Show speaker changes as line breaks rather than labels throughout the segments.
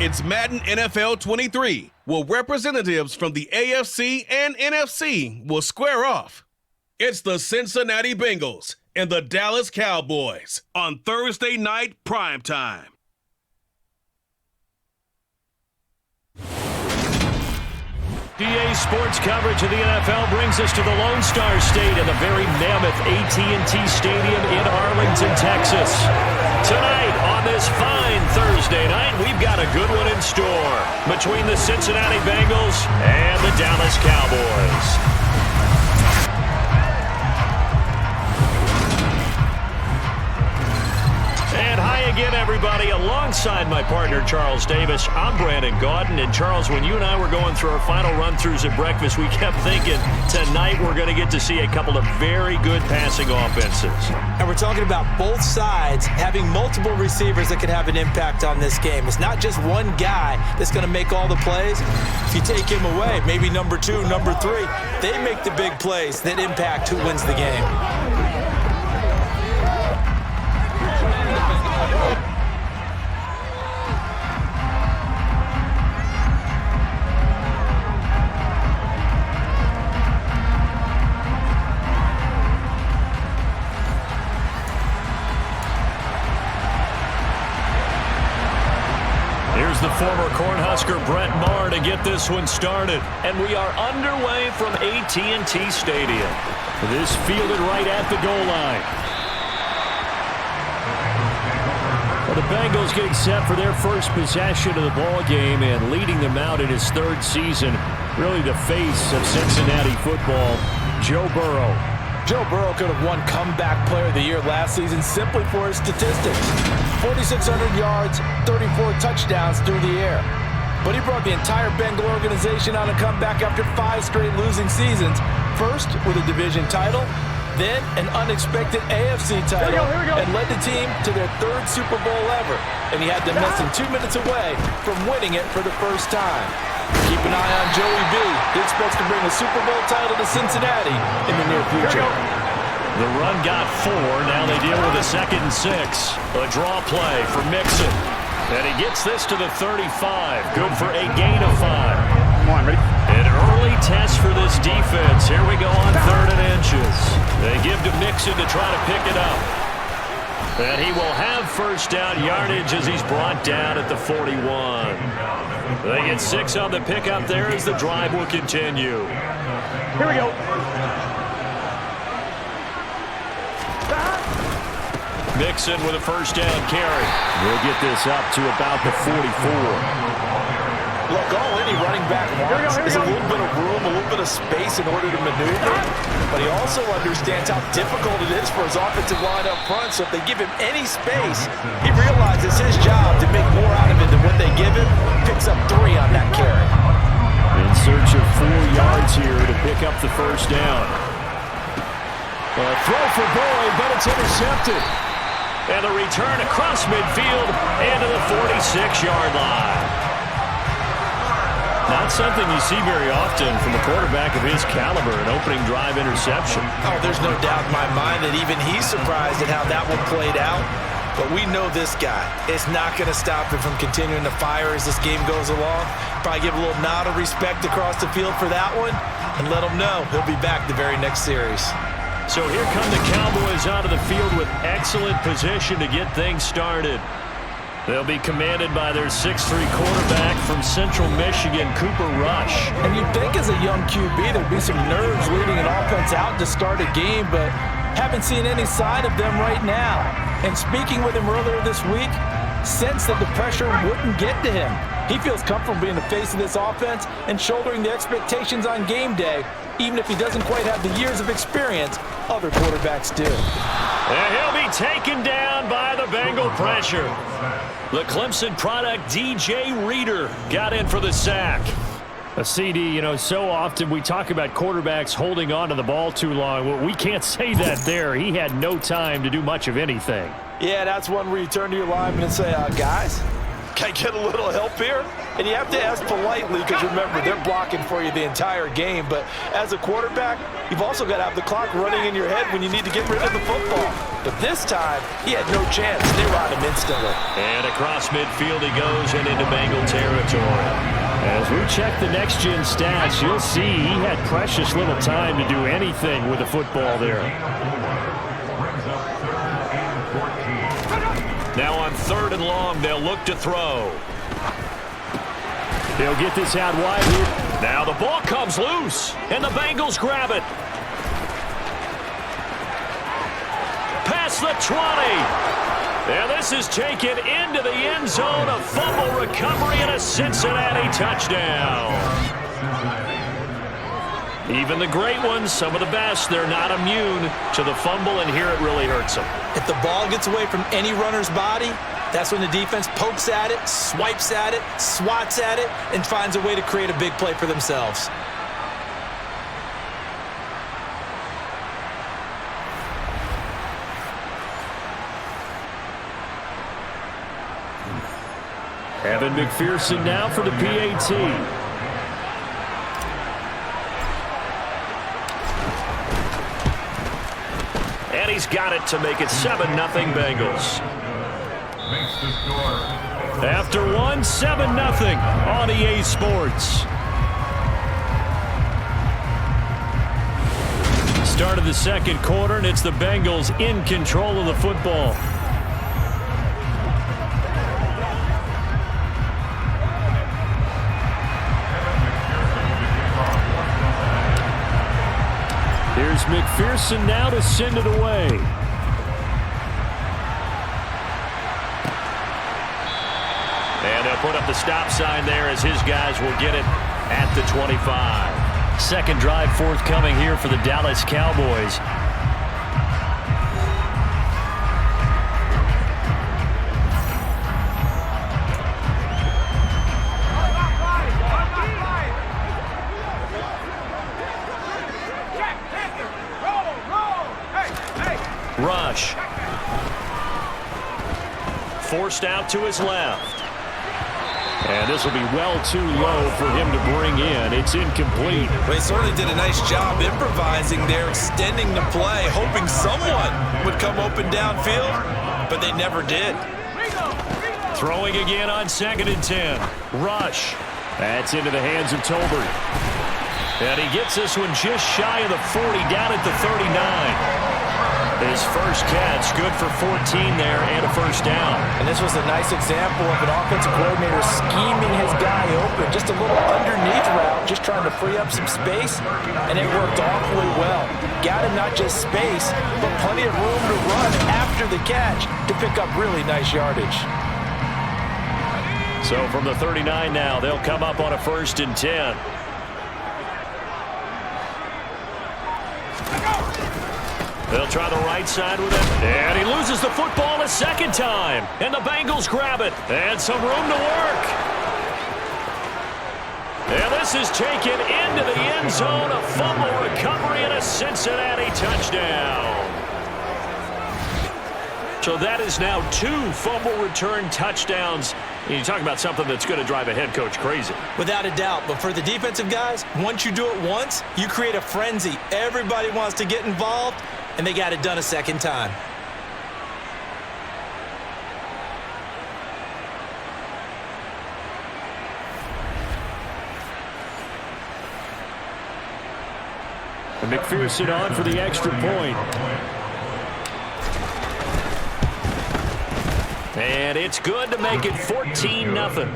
It's Madden NFL 23, where representatives from the AFC and NFC will square off. It's the Cincinnati Bengals and the Dallas Cowboys on Thursday night primetime.
EA Sports coverage of the NFL brings us to the Lone Star State in the very mammoth AT&T Stadium in Arlington, Texas. Tonight, on this fine Thursday night, we've got a good one in store between the Cincinnati Bengals and the Dallas Cowboys. And hi again, everybody. Alongside my partner, Charles Davis, I'm Brandon Gaudin. And Charles, when you and I were going through our final run-throughs at breakfast, we kept thinking tonight we're going to get to see a couple of very good passing offenses.
And we're talking about both sides having multiple receivers that could have an impact on this game. It's not just one guy that's going to make all the plays. If you take him away, maybe number 2, number 3, they make the big plays that impact who wins the game.
Here's the former Cornhusker Brett Maher to get this one started. And we are underway from AT&T Stadium. This fielded right at the goal line. Well, the Bengals getting set for their first possession of the ball game and leading them out in his 3rd season. Really the face of Cincinnati football, Joe Burrow.
Joe Burrow could have won Comeback Player of the Year last season simply for his statistics. 4,600 yards, 34 touchdowns through the air. But he brought the entire Bengal organization on a comeback after 5 straight losing seasons. First with a division title, then an unexpected AFC title, and led the team to their 3rd Super Bowl ever. And he had them less than 2 minutes away from winning it for the first time. Keep an eye on Joey B. He expects to bring a Super Bowl title to Cincinnati in the near future.
The run got 4. Now they deal with a 2nd and 6. A draw play for Mixon. And he gets this to the 35. Good for a gain of 5.
Come on, ready?
An early test for this defense. Here we go on 3rd and inches. They give to Mixon to try to pick it up. And he will have first down yardage as he's brought down at the 41. They get 6 on the pickup there as the drive will continue.
Here we go.
Mixon with a first down carry. We'll get this up to about the 44.
Look, all any running back wants is a little bit of room, a little bit of space in order to maneuver. But he also understands how difficult it is for his offensive line up front. So if they give him any space, he realizes his job to make more out of it than what they give him. Picks up 3 on that carry.
In search of 4 yards here to pick up the first down. A throw for Boyd, but it's intercepted. And a return across midfield and to the 46-yard line. Not something you see very often from a quarterback of his caliber, an opening drive interception.
Oh, there's no doubt in my mind that even he's surprised at how that one played out. But we know this guy. It's not going to stop him from continuing to fire as this game goes along. Probably give a little nod of respect across the field for that one and let him know he'll be back the very next series.
So here come the Cowboys out of the field with excellent position to get things started. They'll be commanded by their 6'3 quarterback from Central Michigan, Cooper Rush.
And you'd think as a young QB there'd be some nerves leading an offense out to start a game, but haven't seen any sign of them right now. And speaking with him earlier this week, sensed that the pressure wouldn't get to him. He feels comfortable being the face of this offense and shouldering the expectations on game day, even if he doesn't quite have the years of experience other quarterbacks do.
And he'll be taken down by the Bengal pressure. The Clemson product, DJ Reader, got in for the sack. A CD, so often we talk about quarterbacks holding on to the ball too long. Well, we can't say that there. He had no time to do much of anything.
Yeah, that's one where you turn to your lineman and say, guys, Can I get a little help here? And you have to ask politely because, remember, they're blocking for you the entire game. But as a quarterback, you've also got to have the clock running in your head when you need to get rid of the football. But this time, he had no chance. They were on him instantly.
And across midfield he goes and into Bengal territory. As we check the next-gen stats, you'll see he had precious little time to do anything with the football there. Now on 3rd and long, they'll look to throw. They'll get this out wide here. Now the ball comes loose, and the Bengals grab it. Past the 20. And this is taken into the end zone. A fumble recovery and a Cincinnati touchdown. Even the great ones, some of the best, they're not immune to the fumble, and here it really hurts them.
If the ball gets away from any runner's body, that's when the defense pokes at it, swipes at it, swats at it, and finds a way to create a big play for themselves.
Evan McPherson now for the PAT. And he's got it to make it 7-0 Bengals. After one, 7-0 on EA Sports. Start of the second quarter, and it's the Bengals in control of the football. Here's McPherson now to send it away. And they'll put up the stop sign there as his guys will get it at the 25. Second drive forthcoming here for the Dallas Cowboys. Rush. Forced out to his left. And this will be well too low for him to bring in. It's incomplete.
They certainly did a nice job improvising there, extending the play, hoping someone would come open downfield, but they never did.
Throwing again on 2nd and 10. Rush. That's into the hands of Tolbert. And he gets this one just shy of the 40, down at the 39. His first catch, good for 14 there and a first down.
And this was a nice example of an offensive coordinator scheming his guy open. Just a little underneath route, just trying to free up some space, and it worked awfully well. Got him not just space, but plenty of room to run after the catch to pick up really nice yardage.
So from the 39 now, they'll come up on a 1st and 10. They'll try the right side with it. And he loses the football a second time. And the Bengals grab it. And some room to work. And this is taken into the end zone. A fumble recovery and a Cincinnati touchdown. So that is now 2 fumble return touchdowns. And you talk about something that's going to drive a head coach crazy.
Without a doubt. But for the defensive guys, once you do it once, you create a frenzy. Everybody wants to get involved, and they got it done a second time.
And McPherson on for the extra point. And it's good to make it 14-0.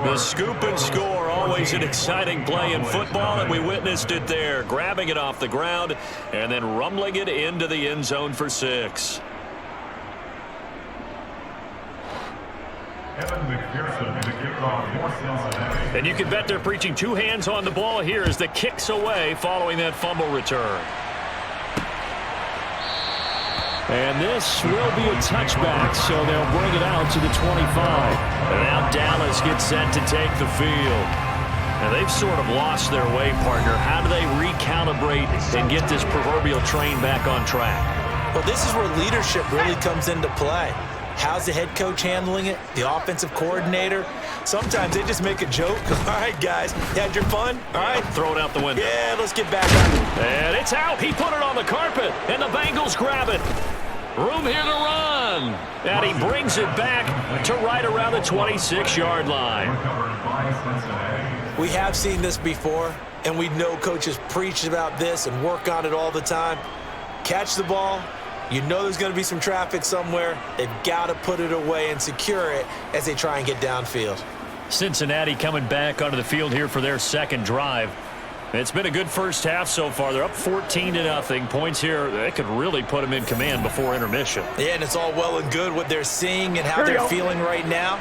The scoop and score, always an exciting play in football, and we witnessed it there, grabbing it off the ground and then rumbling it into the end zone for 6. And you can bet they're preaching 2 hands on the ball here as the kick's away following that fumble return. And this will be a touchback, so they'll bring it out to the 25. And now Dallas gets set to take the field. Now they've sort of lost their way, partner. How do they recalibrate and get this proverbial train back on track?
Well, this is where leadership really comes into play. How's the head coach handling it? The offensive coordinator? Sometimes they just make a joke. All right, guys, you had your fun? All right.
Throw it out the window.
Yeah, let's get back on it.
And it's out. He put it on the carpet, and the Bengals grab it. Room here to run. And he brings it back to right around the 26-yard line.
We have seen this before, and we know coaches preach about this and work on it all the time. Catch the ball. You know there's going to be some traffic somewhere. They've got to put it away and secure it as they try and get downfield.
Cincinnati coming back onto the field here for their second drive. It's been a good first half so far. They're up 14-0. Points here, they could really put them in command before intermission.
Yeah, and it's all well and good what they're seeing and how they're feeling right now.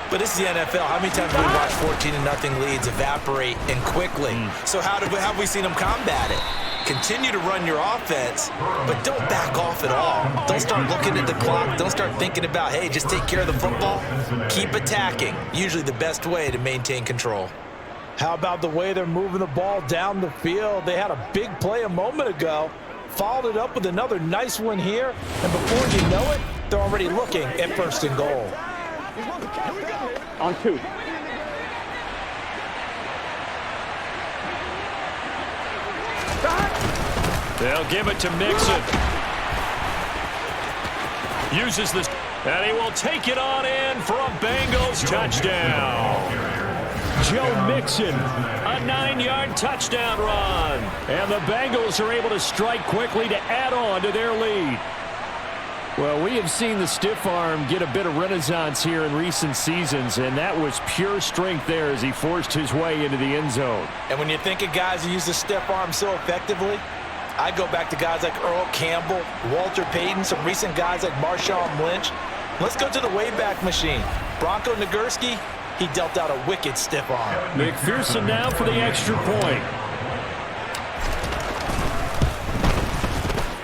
But this is the NFL. How many times have we watched 14-0 leads evaporate and quickly? So how have we seen them combat it? Continue to run your offense, but don't back off at all. Don't start looking at the clock. Don't start thinking about, hey, just take care of the football. Keep attacking. Usually the best way to maintain control. How about the way they're moving the ball down the field? They had a big play a moment ago, followed it up with another nice one here, and before you know it, they're already looking at 1st and goal.
On 2.
They'll give it to Mixon. Uses this, and he will take it on in for a Bengals touchdown. Joe Mixon, a 9-yard touchdown run. And the Bengals are able to strike quickly to add on to their lead. Well, we have seen the stiff arm get a bit of renaissance here in recent seasons, and that was pure strength there as he forced his way into the end zone.
And when you think of guys who use the stiff arm so effectively, I go back to guys like Earl Campbell, Walter Payton, some recent guys like Marshawn Lynch. Let's go to the Wayback Machine. Bronco Nagurski, he dealt out a wicked stiff arm.
McPherson now for the extra point.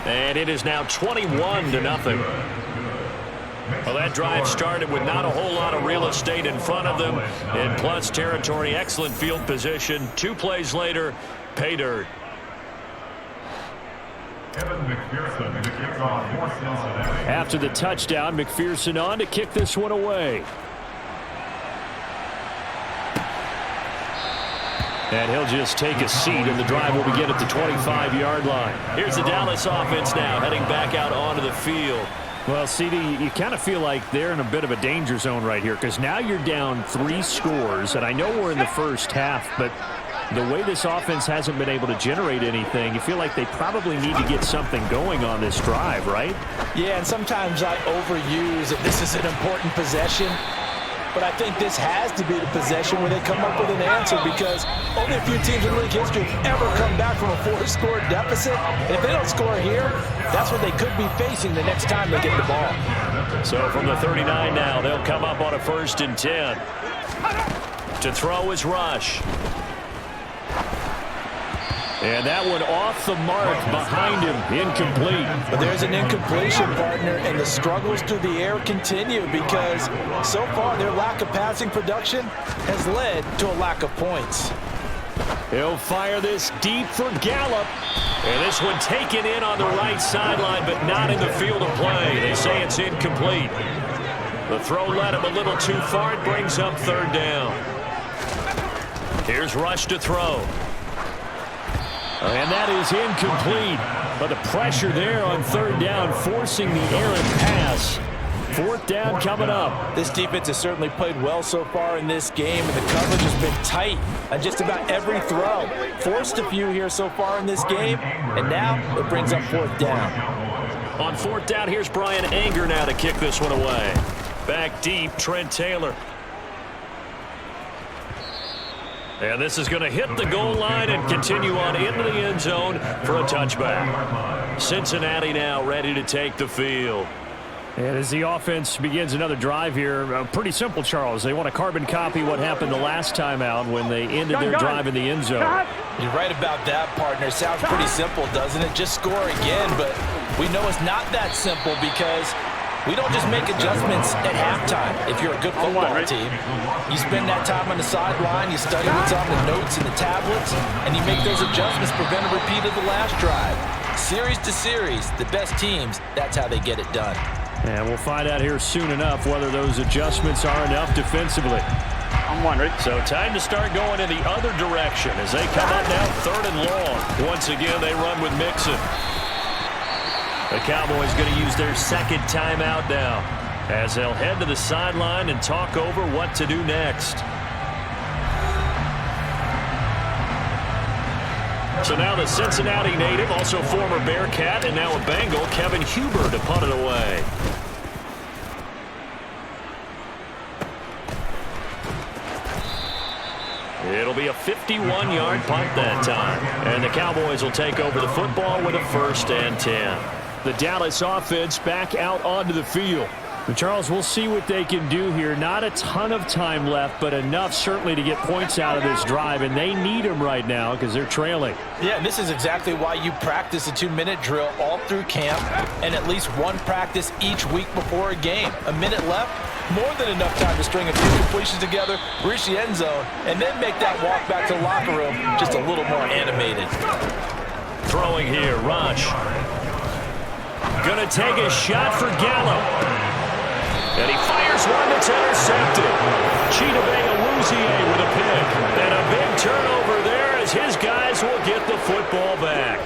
And it is now 21-0. Well, that drive started with not a whole lot of real estate in front of them. In plus territory, excellent field position. 2 plays later, pay dirt. After the touchdown, McPherson on to kick this one away. And he'll just take a seat, and the drive will begin at the 25-yard line. Here's the Dallas offense now, heading back out onto the field. Well, CD, you kind of feel like they're in a bit of a danger zone right here, because now you're down 3 scores, and I know we're in the first half, but the way this offense hasn't been able to generate anything, you feel like they probably need to get something going on this drive, right?
Yeah, and sometimes I overuse that this is an important possession. But I think this has to be the possession where they come up with an answer, because only a few teams in league history have ever come back from a 4-score deficit. And if they don't score here, that's what they could be facing the next time they get the ball.
So from the 39 now, they'll come up on a 1st and 10. To throw is Rush. And that one off the mark behind him, incomplete.
But there's an incompletion, partner, and the struggles through the air continue because so far their lack of passing production has led to a lack of points.
He'll fire this deep for Gallup. And this one taken in on the right sideline, but not in the field of play. They say it's incomplete. The throw led him a little too far. It brings up 3rd down. Here's Rush to throw. And that is incomplete. But the pressure there on 3rd down, forcing the errant pass. 4th down coming up.
This defense has certainly played well so far in this game, and the coverage has been tight on just about every throw. Forced a few here so far in this game, and now it brings up 4th down.
On 4th down, here's Brian Anger now to kick this one away. Back deep, Trent Taylor. And this is going to hit the goal line and continue on into the end zone for a touchback. Cincinnati now ready to take the field. And as the offense begins another drive here, pretty simple, Charles. They want to carbon copy what happened the last time out when they ended their drive in the end zone.
You're right about that, partner. Sounds pretty simple, doesn't it? Just score again, but we know it's not that simple because we don't just make adjustments at halftime if you're a good football team. You spend that time on the sideline, you study what's on the notes and the tablets, and you make those adjustments, prevent a repeat of the last drive. Series to series, the best teams, that's how they get it done.
And we'll find out here soon enough whether those adjustments are enough defensively.
I'm one, ready?
So time to start going in the other direction as they come up now 3rd and long. Once again, they run with Mixon. The Cowboys going to use their second timeout now as they'll head to the sideline and talk over what to do next. So now the Cincinnati native, also former Bearcat, and now a Bengal, Kevin Huber, to punt it away. It'll be a 51-yard punt that time. And the Cowboys will take over the football with a 1st and 10. The Dallas offense back out onto the field. And Charles, we'll see what they can do here. Not a ton of time left, but enough certainly to get points out of this drive, and they need them right now because they're trailing.
Yeah, and this is exactly why you practice a 2-minute drill all through camp and at least one practice each week before a game. A minute left, more than enough time to string a few completions together, reach the end zone, and then make that walk back to the locker room just a little more animated.
Throwing here, Rush. Gonna take a shot for Gallup. And he fires one that's intercepted. Chidobe with a pick. And a big turnover there as his guys will get the football back.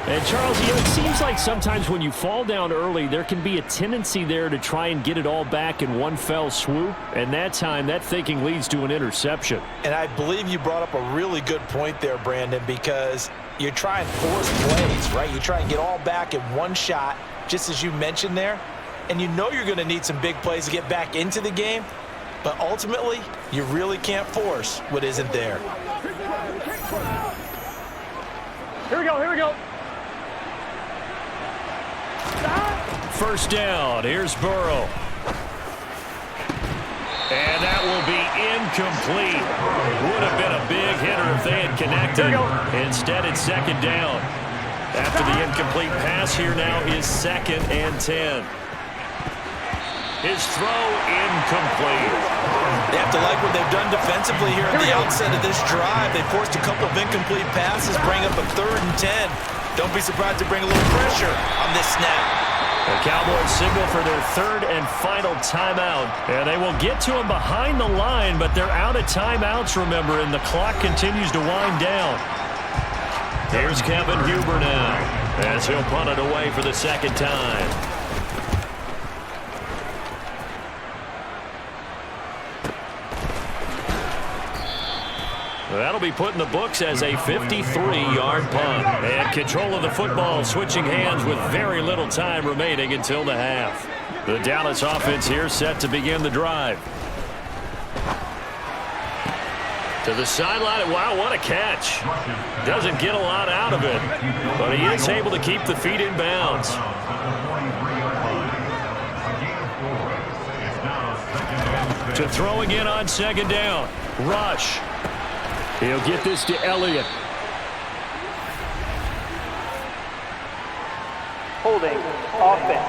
And Charles, it seems like sometimes when you fall down early, there can be a tendency there to try and get it all back in one fell swoop. And that time, that thinking leads to an interception.
And I believe you brought up a really good point there, Brandon, because you try and force plays, right? You try and get all back in one shot, just as you mentioned there. And you know you're going to need some big plays to get back into the game. But ultimately, you really can't force what isn't there.
Here we go, here we go.
1st down. Here's Burrow. And that will be incomplete. Would have been a big hitter if they had connected. Instead, it's 2nd down. After the incomplete pass, here now is 2nd and 10. His throw incomplete.
They have to like what they've done defensively here at the outset of this drive. They forced a couple of incomplete passes, bring up a 3rd and 10. Don't be surprised to bring a little pressure on this snap.
The Cowboys signal for their 3rd and final timeout. And they will get to him behind the line, but they're out of timeouts, remember, and the clock continues to wind down. Here's Kevin Huber now as he'll punt it away for the 2nd time. That'll be put in the books as a 53-yard punt. And control of the football switching hands with very little time remaining until the half. The Dallas offense here set to begin the drive. To the sideline. Wow, what a catch. Doesn't get a lot out of it, but he is able to keep the feet in bounds. To throw again on 2nd down. Rush. He'll get this to Elliott.
Holding, offense.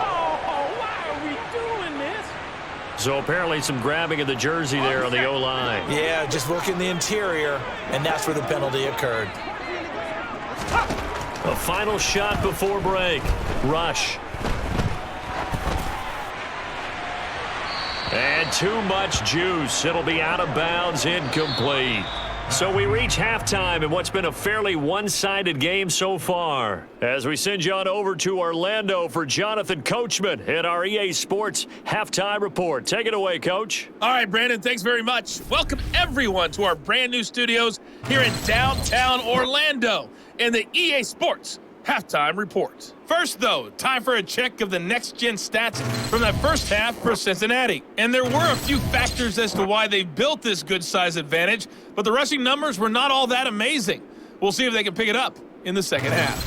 Oh, why are we doing this?
So apparently some grabbing of the jersey there on the O-line.
Yeah, just look in the interior, and that's where the penalty occurred.
A final shot before break. Rush. And too much juice. It'll be out of bounds, incomplete. So we reach halftime in what's been a fairly one-sided game so far. As we send you on over to Orlando for Jonathan Coachman at our EA Sports Halftime Report. Take it away, Coach.
All right, Brandon, thanks very much. Welcome, everyone, to our brand new studios here in downtown Orlando in the EA Sports Halftime Report. First, though, time for a check of the next-gen stats from that first half for Cincinnati. And there were a few factors as to why they built this good-size advantage, but the rushing numbers were not all that amazing. We'll see if they can pick it up in the second half.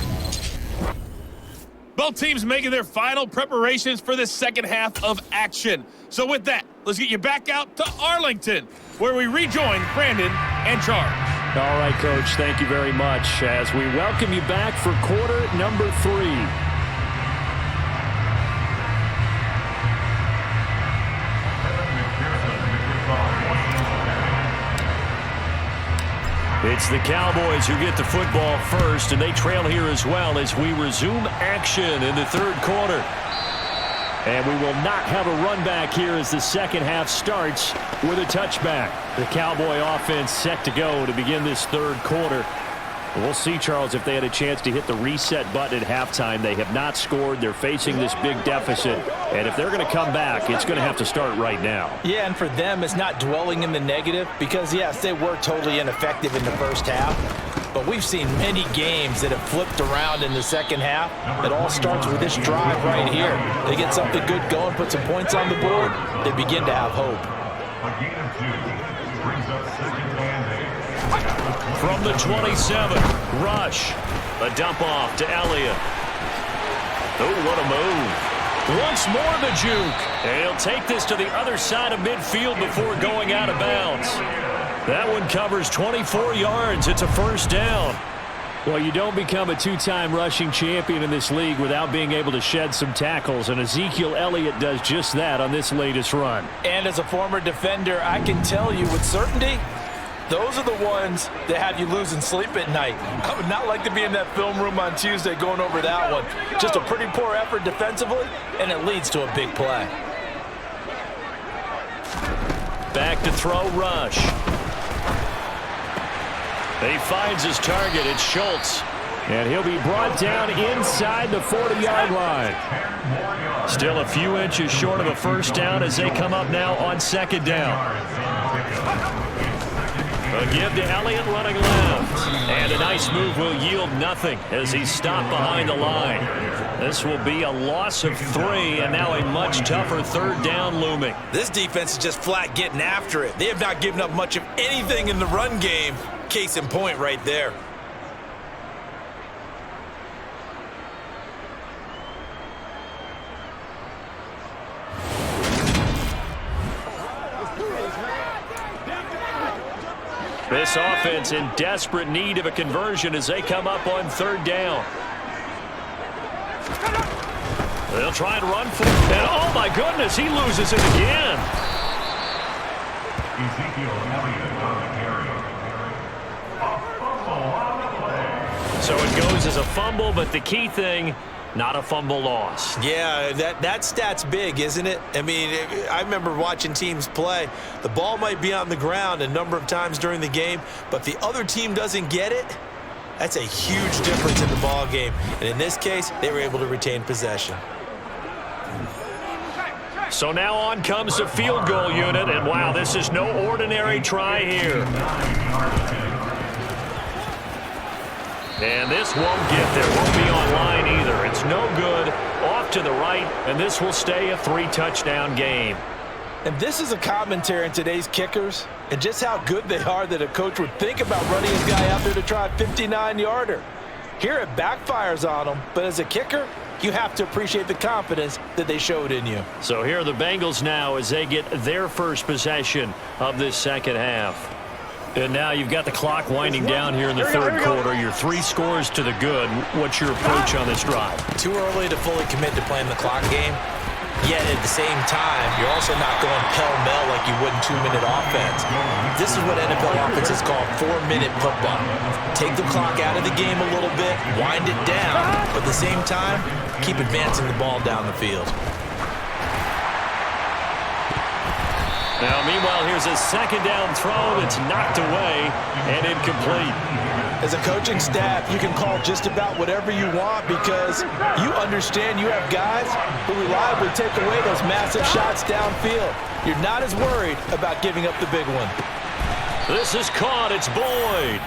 Both teams making their final preparations for the second half of action. So with that, let's get you back out to Arlington, where we rejoin Brandon and Charles.
All right, Coach, thank you very much as we welcome you back for quarter number 3. It's the Cowboys who get the football first, and they trail here as well as we resume action in the third quarter. And we will not have a run back here as the second half starts with a touchback. The Cowboy offense set to go to begin this third quarter. We'll see, Charles, if they had a chance to hit the reset button at halftime. They have not scored. They're facing this big deficit. And if they're going to come back, it's going to have to start right now.
Yeah, and for them, it's not dwelling in the negative because, yes, they were totally ineffective in the first half. But we've seen many games that have flipped around in the second half. It all starts with this drive right here. They get something good going, put some points on the board, they begin to have hope.
From the 27, Rush. A dump off to Elliott. Oh, what a move. Once more the juke. And he'll take this to the other side of midfield before going out of bounds. That one covers 24 yards. It's a first down. Well, you don't become a two-time rushing champion in this league without being able to shed some tackles, and Ezekiel Elliott does just that on this latest run.
And as a former defender, I can tell you with certainty, those are the ones that have you losing sleep at night. I would not like to be in that film room on Tuesday going over that one. Just a pretty poor effort defensively, and it leads to a big play.
Back to throw, Rush. He finds his target. It's Schultz. And he'll be brought down inside the 40-yard line. Still a few inches short of a first down as they come up now on second down. A give to Elliott running left. And a nice move will yield nothing as he's stopped behind the line. This will be a loss of 3, and now a much tougher third down looming.
This defense is just flat getting after it. They have not given up much of anything in the run game. Case in point right there.
This offense in desperate need of a conversion as they come up on third down. They'll try and run for it. And oh my goodness, he loses it again. So it goes as a fumble, but the key thing, not a fumble loss.
Yeah, that stat's big, isn't it? I mean, I remember watching teams play. The ball might be on the ground a number of times during the game, but if the other team doesn't get it, that's a huge difference in the ball game. And in this case, they were able to retain possession.
So now on comes the field goal unit, and wow, this is no ordinary try here. And this won't get there, won't be online either. It's no good, off to the right, and this will stay a 3-touchdown game.
And this is a commentary on today's kickers and just how good they are that a coach would think about running his guy out there to try a 59-yarder. Here it backfires on him, but as a kicker, you have to appreciate the confidence that they showed in you.
So here are the Bengals now as they get their first possession of this second half. And now you've got the clock winding down here in the third quarter. Your 3 scores to the good. What's your approach on this drive?
Too early to fully commit to playing the clock game. Yet at the same time, you're also not going pell-mell like you would in 2-minute offense. This is what NFL offenses call 4-minute football. Take the clock out of the game a little bit, wind it down, but at the same time, keep advancing the ball down the field.
Now, meanwhile, here's a second down throw that's knocked away and incomplete.
As a coaching staff, you can call just about whatever you want because you understand you have guys who reliably take away those massive shots downfield. You're not as worried about giving up the big one.
This is caught. It's Boyd.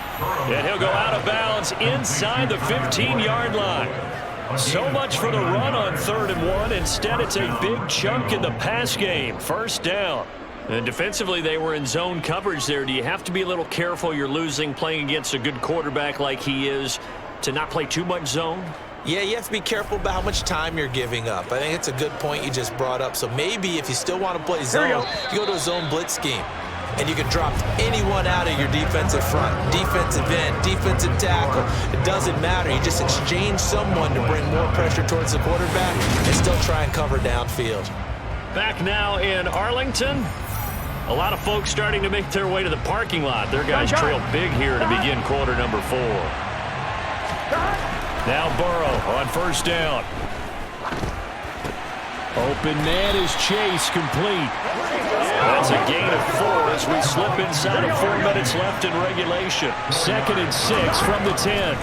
And he'll go out of bounds inside the 15-yard line. So much for the run on 3rd and 1. Instead, it's a big chunk in the pass game. First down. And defensively, they were in zone coverage there. Do you have to be a little careful? You're losing, playing against a good quarterback like he is, to not play too much zone?
Yeah, you have to be careful about how much time you're giving up. I think it's a good point you just brought up. So maybe if you still want to play zone, you go to a zone blitz scheme. And you can drop anyone out of your defensive front, defensive end, defensive tackle. It doesn't matter. You just exchange someone to bring more pressure towards the quarterback and still try and cover downfield.
Back now in Arlington. A lot of folks starting to make their way to the parking lot. Their guys trail big here to begin quarter number 4. Now Burrow on first down. Open man is Chase, complete. That's a gain of 4 as we slip inside of 4 minutes left in regulation. 2nd and 6 from the 10.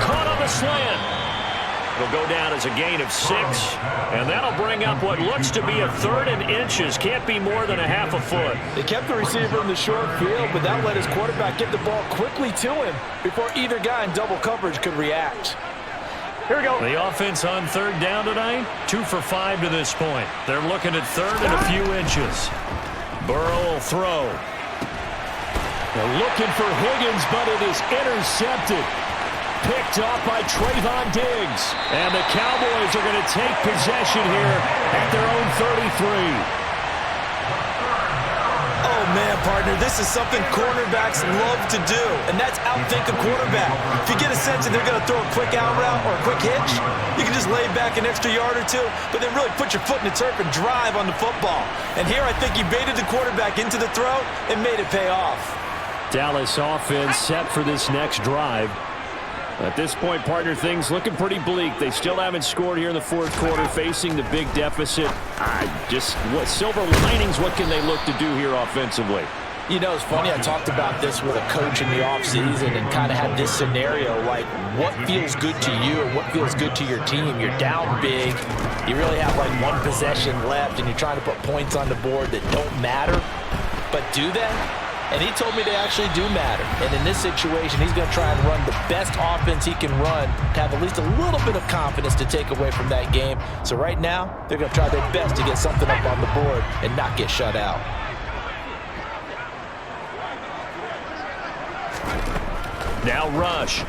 Caught on the slant. It'll go down as a gain of 6, and that'll bring up what looks to be a 3rd and inches. Can't be more than a half a foot.
They kept the receiver in the short field, but that let his quarterback get the ball quickly to him before either guy in double coverage could react.
Here we go.
The offense on 3rd down tonight, 2 for 5 to this point. They're looking at 3rd and a few inches. Burrow will throw. They're looking for Higgins, but it is intercepted. Picked off by Trayvon Diggs. And the Cowboys are going to take possession here at their own 33.
Oh, man, partner, this is something cornerbacks love to do, and that's outthink a quarterback. If you get a sense that they're going to throw a quick out route or a quick hitch, you can just lay back an extra yard or 2, but then really put your foot in the turf and drive on the football. And here I think he baited the quarterback into the throw and made it pay off.
Dallas offense set for this next drive. At this point, partner, things looking pretty bleak. They still haven't scored here in the 4th quarter, facing the big deficit. What silver linings, what can they look to do here offensively?
You know, it's funny, I talked about this with a coach in the offseason and kind of had this scenario, like what feels good to you or what feels good to your team. You're down big, you really have like 1 possession left, and you're trying to put points on the board that don't matter, but do they? And he told me they actually do matter. And in this situation, he's going to try and run the best offense he can run to have at least a little bit of confidence to take away from that game. So right now, they're going to try their best to get something up on the board and not get shut out.
Now rush.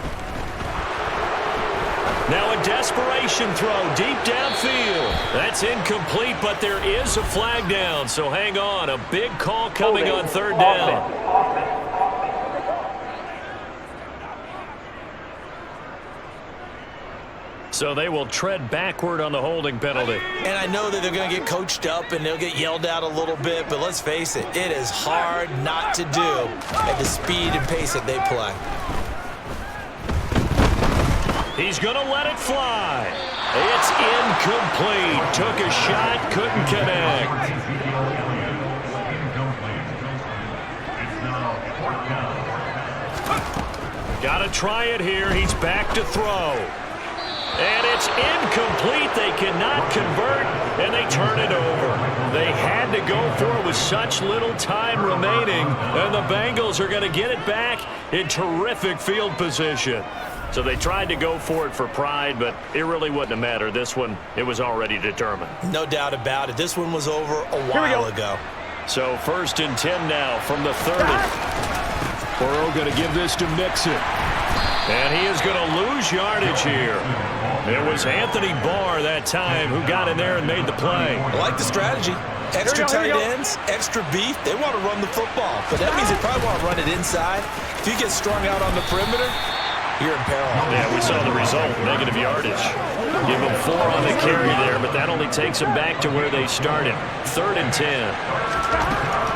Now a desperation throw deep downfield. That's incomplete, but there is a flag down, so hang on. A big call coming on 3rd down. So they will tread backward on the holding penalty.
And I know that they're going to get coached up and they'll get yelled at a little bit, but let's face it, it is hard not to do at the speed and pace that they play.
He's going to let it fly. It's incomplete. Took a shot, couldn't connect. Got to try it here. He's back to throw. And it's incomplete. They cannot convert, and they turn it over. They had to go for it with such little time remaining, and the Bengals are going to get it back in terrific field position. So they tried to go for it for pride, but it really wouldn't have mattered. This one, it was already determined.
No doubt about it. This one was over a while ago.
So 1st and 10 now from the 30. Burrow going to give this to Mixon. And he is going to lose yardage here. It was Anthony Barr that time who got in there and made the play.
I like the strategy. Extra tight ends, extra beef. They want to run the football, but that means they probably want to run it inside. If you get strung out on the perimeter, you're in peril.
Yeah, we saw the result, negative yardage. Give them 4 on the carry there, but that only takes them back to where they started. 3rd and 10.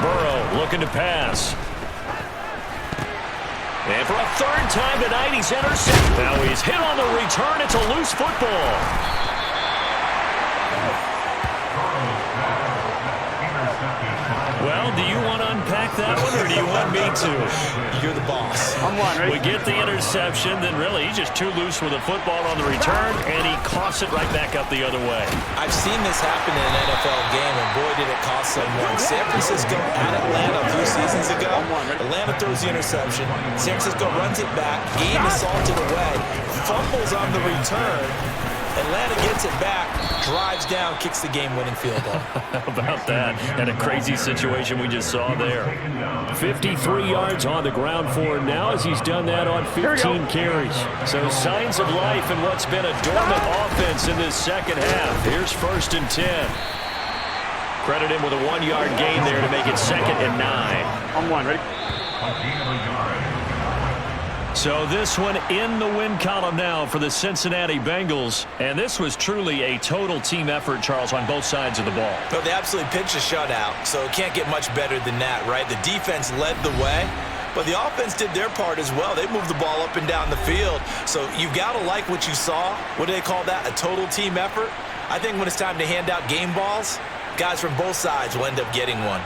Burrow looking to pass. And for a 3rd time tonight, he's intercepted. Now he's hit on the return. It's a loose football. Well, do you want to unpack that one, or do you want me to?
You're the boss.
I'm one, right?
We get the interception, then really he's just too loose with the football on the return, and he coughs it right back up the other way.
I've seen this happen in an NFL game, and boy, did it cost someone. San Francisco at Atlanta a few seasons ago. Atlanta throws the interception. San Francisco runs it back. Game is salted away. Fumbles on the return. Atlanta gets it back, drives down, kicks the game-winning field goal.
How about that? And a crazy situation we just saw there. 53 yards on the ground for him now as he's done that on 15 carries. So signs of life in what's been a dormant offense in this second half. Here's 1st and 10. Credit him with a 1-yard gain there to make it 2nd and 9.
I'm one, ready?
So this one in the win column now for the Cincinnati Bengals. And this was truly a total team effort, Charles, on both sides of the ball.
Well, they absolutely pitched a shutout, so it can't get much better than that, right? The defense led the way, but the offense did their part as well. They moved the ball up and down the field. So you've got to like what you saw. What do they call that? A total team effort? I think when it's time to hand out game balls, guys from both sides will end up getting one.